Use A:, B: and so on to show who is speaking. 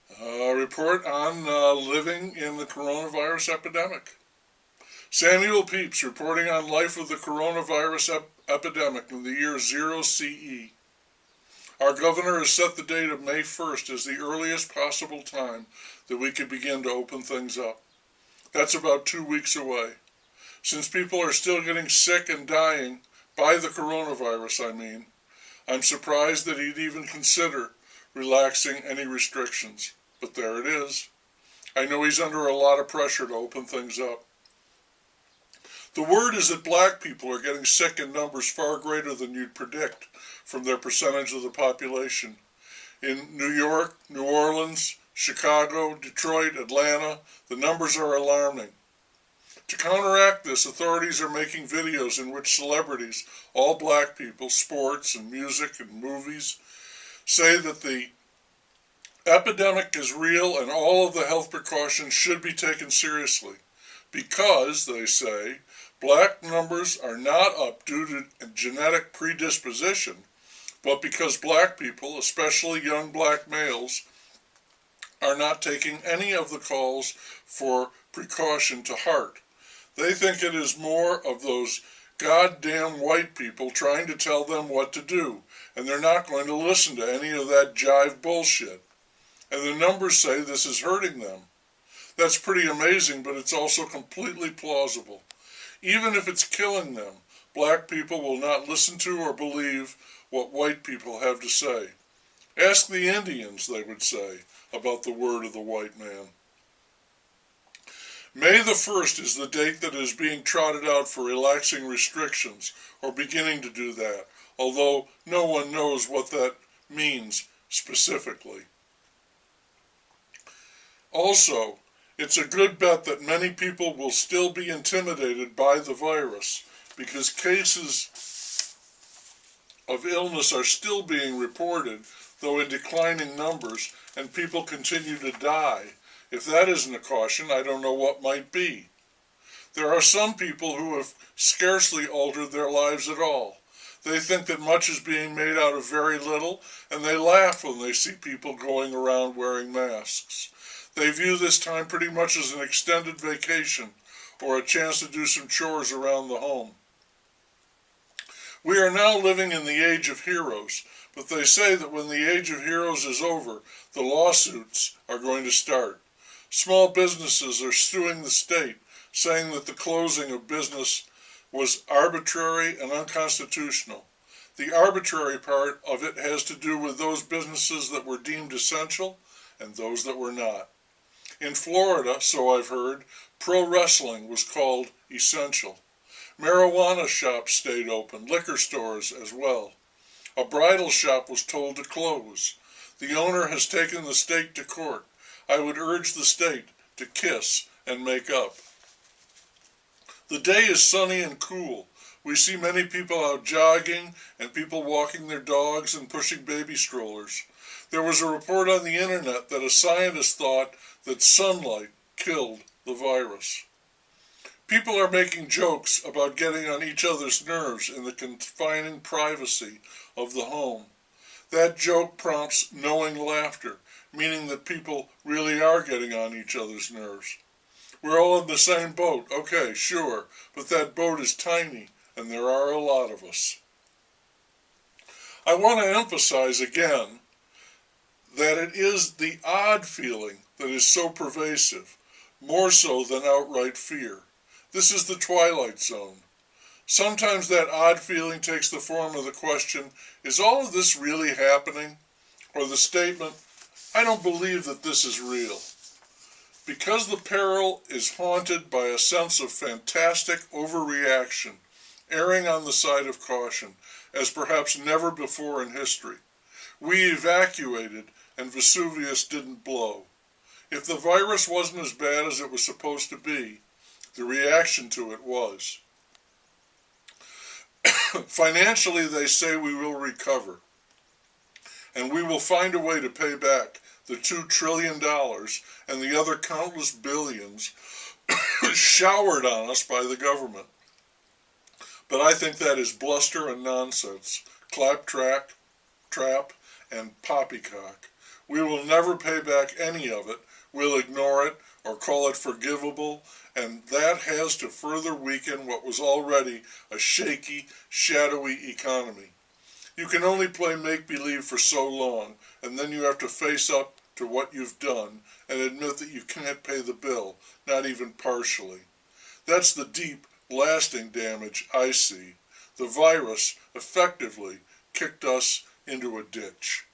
A: Report on living in the coronavirus epidemic. Samuel Pepys reporting on life of the coronavirus epidemic in the year 0 CE. Our governor has set the date of May 1st as the earliest possible time that we could begin to open things up. That's about 2 weeks away. Since people are still getting sick and dying, by the coronavirus I'm surprised that he'd even consider relaxing any restrictions. But there it is. I know he's under a lot of pressure to open things up. The word is that black people are getting sick in numbers far greater than you'd predict from their percentage of the population. In New York, New Orleans, Chicago, Detroit, Atlanta, the numbers are alarming. To counteract this, authorities are making videos in which celebrities, all black people, sports and music and movies, say that the epidemic is real and all of the health precautions should be taken seriously because, they say, black numbers are not up due to genetic predisposition, but because black people, especially young black males, are not taking any of the calls for precaution to heart. They think it is more of those goddamn white people trying to tell them what to do, and they're not going to listen to any of that jive bullshit. And the numbers say this is hurting them. That's pretty amazing, but it's also completely plausible. Even if it's killing them, black people will not listen to or believe what white people have to say. Ask the Indians, they would say, about the word of the white man. May the 1st is the date that is being trotted out for relaxing restrictions, or beginning to do that, although no one knows what that means specifically. Also, it's a good bet that many people will still be intimidated by the virus because cases of illness are still being reported, though in declining numbers, and people continue to die. If that isn't a caution, I don't know what might be. There are some people who have scarcely altered their lives at all. They think that much is being made out of very little, and they laugh when they see people going around wearing masks. They view this time pretty much as an extended vacation or a chance to do some chores around the home. We are now living in the age of heroes, but they say that when the age of heroes is over, the lawsuits are going to start. Small businesses are suing the state, saying that the closing of business was arbitrary and unconstitutional. The arbitrary part of it has to do with those businesses that were deemed essential and those that were not. In Florida, so I've heard, pro wrestling was called essential. Marijuana shops stayed open, liquor stores as well. A bridal shop was told to close. The owner has taken the state to court. I would urge the state to kiss and make up. The day is sunny and cool. We see many people out jogging and people walking their dogs and pushing baby strollers. There was a report on the internet that a scientist thought that sunlight killed the virus. People are making jokes about getting on each other's nerves in the confining privacy of the home. That joke prompts knowing laughter, meaning that people really are getting on each other's nerves. We're all in the same boat, okay, sure, but that boat is tiny, and there are a lot of us. I want to emphasize again that it is the odd feeling that is so pervasive, more so than outright fear. This is the twilight zone. Sometimes that odd feeling takes the form of the question, is all of this really happening? Or the statement, I don't believe that this is real. Because the peril is haunted by a sense of fantastic overreaction, erring on the side of caution, as perhaps never before in history. We evacuated and Vesuvius didn't blow. If the virus wasn't as bad as it was supposed to be, the reaction to it was. Financially, they say we will recover, and we will find a way to pay back the $2 trillion and the other countless billions showered on us by the government. But I think that is bluster and nonsense, claptrap, and poppycock. We will never pay back any of it. We'll ignore it or call it forgivable, and that has to further weaken what was already a shaky, shadowy economy. You can only play make-believe for so long, and then you have to face up to what you've done and admit that you can't pay the bill, not even partially. That's the deep, lasting damage I see. The virus effectively kicked us into a ditch.